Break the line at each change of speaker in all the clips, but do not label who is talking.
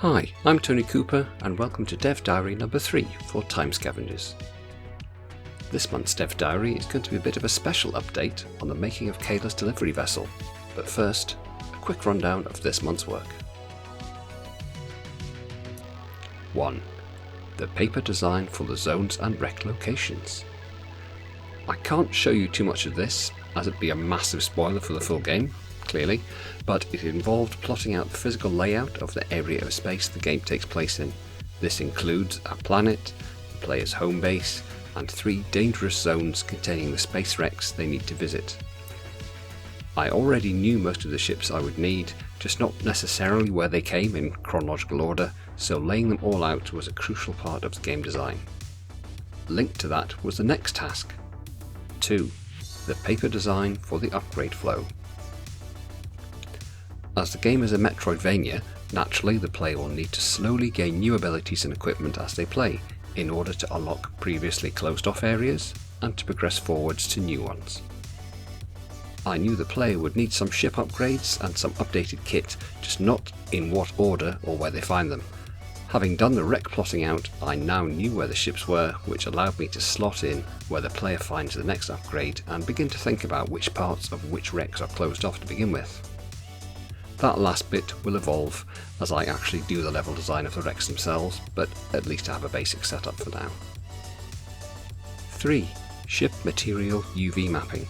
Hi, I'm Tony Cooper and welcome to Dev Diary number 3 for Time Scavengers. This month's Dev Diary is going to be a bit of a special update on the making of Kayla's delivery vessel, but first, a quick rundown of this month's work. 1. The paper design for the zones and wreck locations. I can't show you too much of this, as it'd be a massive spoiler for the full game, clearly, but it involved plotting out the physical layout of the area of space the game takes place in. This includes a planet, the player's home base, and 3 dangerous zones containing the space wrecks they need to visit. I already knew most of the ships I would need, just not necessarily where they came in chronological order, so laying them all out was a crucial part of the game design. Linked to that was the next task. 2. The paper design for the upgrade flow. As the game is a metroidvania, naturally the player will need to slowly gain new abilities and equipment as they play, in order to unlock previously closed off areas, and to progress forwards to new ones. I knew the player would need some ship upgrades and some updated kit, just not in what order or where they find them. Having done the wreck plotting out, I now knew where the ships were, which allowed me to slot in where the player finds the next upgrade and begin to think about which parts of which wrecks are closed off to begin with. That last bit will evolve as I actually do the level design of the wrecks themselves, but at least I have a basic setup for now. 3. Ship material UV mapping.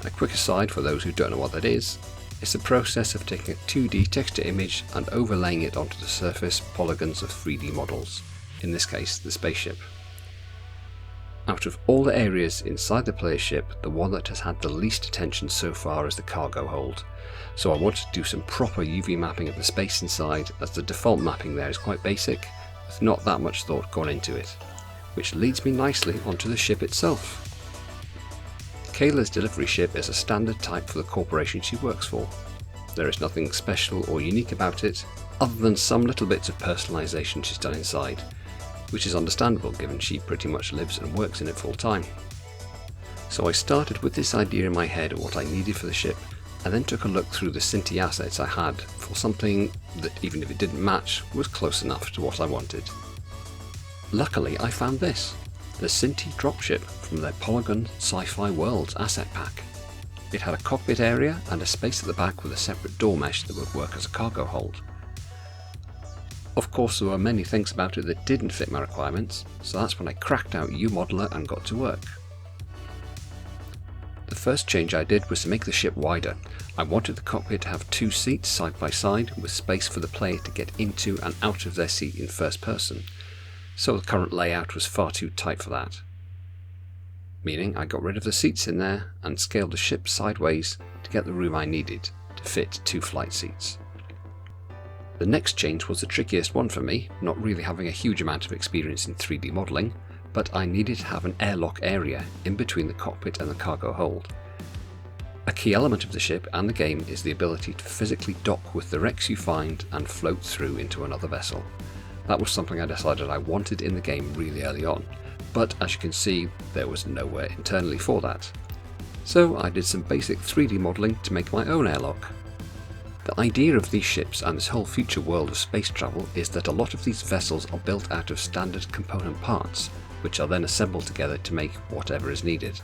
A quick aside for those who don't know what that is, it's the process of taking a 2D texture image and overlaying it onto the surface polygons of 3D models, in this case the spaceship. Out of all the areas inside the player's ship, the one that has had the least attention so far is the cargo hold, so I wanted to do some proper UV mapping of the space inside, as the default mapping there is quite basic, with not that much thought gone into it, which leads me nicely onto the ship itself. Kayla's delivery ship is a standard type for the corporation she works for. There is nothing special or unique about it, other than some little bits of personalisation she's done inside, which is understandable given she pretty much lives and works in it full time. So I started with this idea in my head of what I needed for the ship, and then took a look through the Cinti assets I had for something that, even if it didn't match, was close enough to what I wanted. Luckily I found this, the Cinti dropship from their Polygon Sci-Fi Worlds asset pack. It had a cockpit area and a space at the back with a separate door mesh that would work as a cargo hold. Of course there were many things about it that didn't fit my requirements, so that's when I cracked out UModeler and got to work. The first change I did was to make the ship wider. I wanted the cockpit to have 2 seats side by side with space for the player to get into and out of their seat in first person, so the current layout was far too tight for that. Meaning I got rid of the seats in there and scaled the ship sideways to get the room I needed to fit 2 flight seats. The next change was the trickiest one for me, not really having a huge amount of experience in 3D modelling, but I needed to have an airlock area in between the cockpit and the cargo hold. A key element of the ship and the game is the ability to physically dock with the wrecks you find and float through into another vessel. That was something I decided I wanted in the game really early on, but as you can see there was nowhere internally for that. So I did some basic 3D modelling to make my own airlock. The idea of these ships and this whole future world of space travel is that a lot of these vessels are built out of standard component parts, which are then assembled together to make whatever is needed.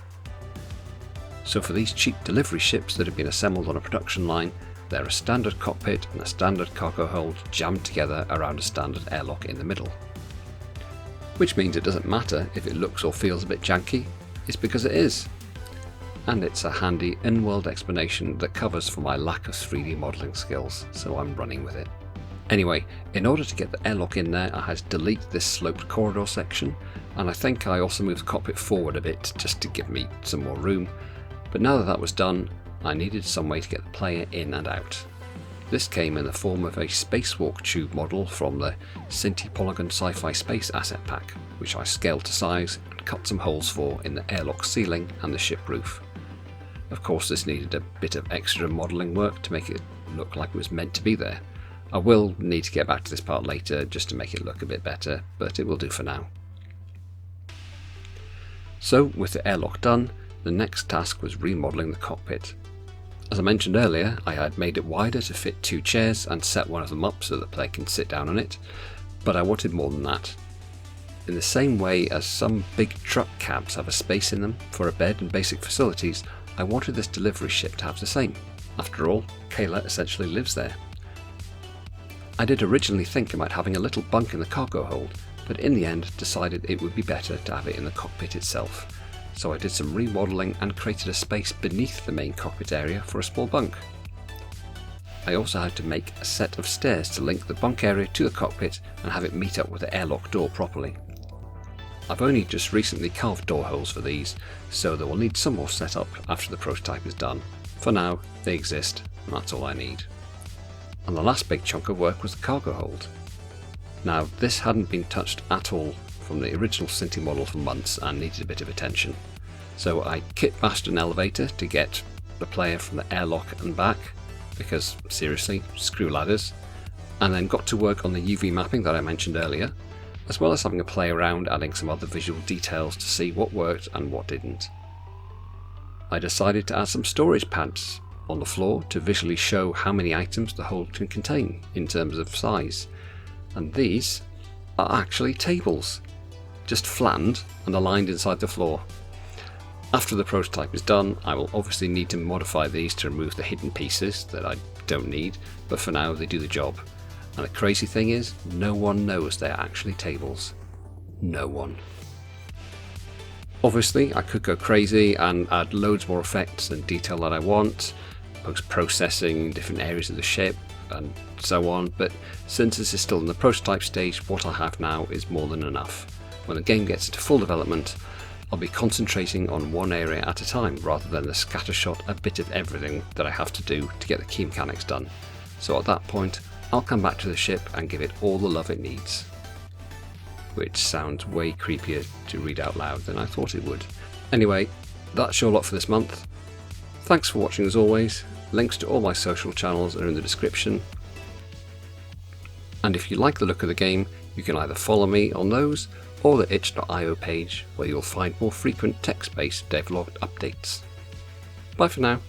So for these cheap delivery ships that have been assembled on a production line, they're a standard cockpit and a standard cargo hold jammed together around a standard airlock in the middle. Which means it doesn't matter if it looks or feels a bit janky, it's because it is. And it's a handy in-world explanation that covers for my lack of 3D modelling skills, so I'm running with it. Anyway, in order to get the airlock in there I had to delete this sloped corridor section, and I think I also moved the cockpit forward a bit just to give me some more room, but now that that was done, I needed some way to get the player in and out. This came in the form of a spacewalk tube model from the Cinti Polygon Sci-Fi Space asset pack, which I scaled to size and cut some holes for in the airlock ceiling and the ship roof. Of course this needed a bit of extra modelling work to make it look like it was meant to be there. I will need to get back to this part later just to make it look a bit better, but it will do for now. So with the airlock done, the next task was remodelling the cockpit. As I mentioned earlier, I had made it wider to fit 2 chairs and set one of them up so that the player can sit down on it, but I wanted more than that. In the same way as some big truck cabs have a space in them for a bed and basic facilities, I wanted this delivery ship to have the same. After all, Kayla essentially lives there. I did originally think about having a little bunk in the cargo hold, but in the end decided it would be better to have it in the cockpit itself. So I did some remodelling and created a space beneath the main cockpit area for a small bunk. I also had to make a set of stairs to link the bunk area to the cockpit and have it meet up with the airlock door properly. I've only just recently carved door holes for these, so they will need some more setup after the prototype is done. For now, they exist, and that's all I need. And the last big chunk of work was the cargo hold. Now, this hadn't been touched at all from the original Cinti model for months and needed a bit of attention. So I kit bashed an elevator to get the player from the airlock and back, because seriously, screw ladders, and then got to work on the UV mapping that I mentioned earlier, as well as having a play around adding some other visual details to see what worked and what didn't. I decided to add some storage pads on the floor to visually show how many items the hold can contain in terms of size, and these are actually tables, just flattened and aligned inside the floor. After the prototype is done, I will obviously need to modify these to remove the hidden pieces that I don't need, but for now they do the job. And the crazy thing is, no one knows they are actually tables. No one. Obviously, I could go crazy and add loads more effects and detail that I want, post-processing different areas of the ship and so on, but since this is still in the prototype stage, what I have now is more than enough. When the game gets into full development, I'll be concentrating on one area at a time rather than the scattershot a bit of everything that I have to do to get the key mechanics done. So at that point, I'll come back to the ship and give it all the love it needs. Which sounds way creepier to read out loud than I thought it would. Anyway, that's your lot for this month. Thanks for watching as always. Links to all my social channels are in the description. And if you like the look of the game, you can either follow me on those or the itch.io page, where you'll find more frequent text-based devlog updates. Bye for now.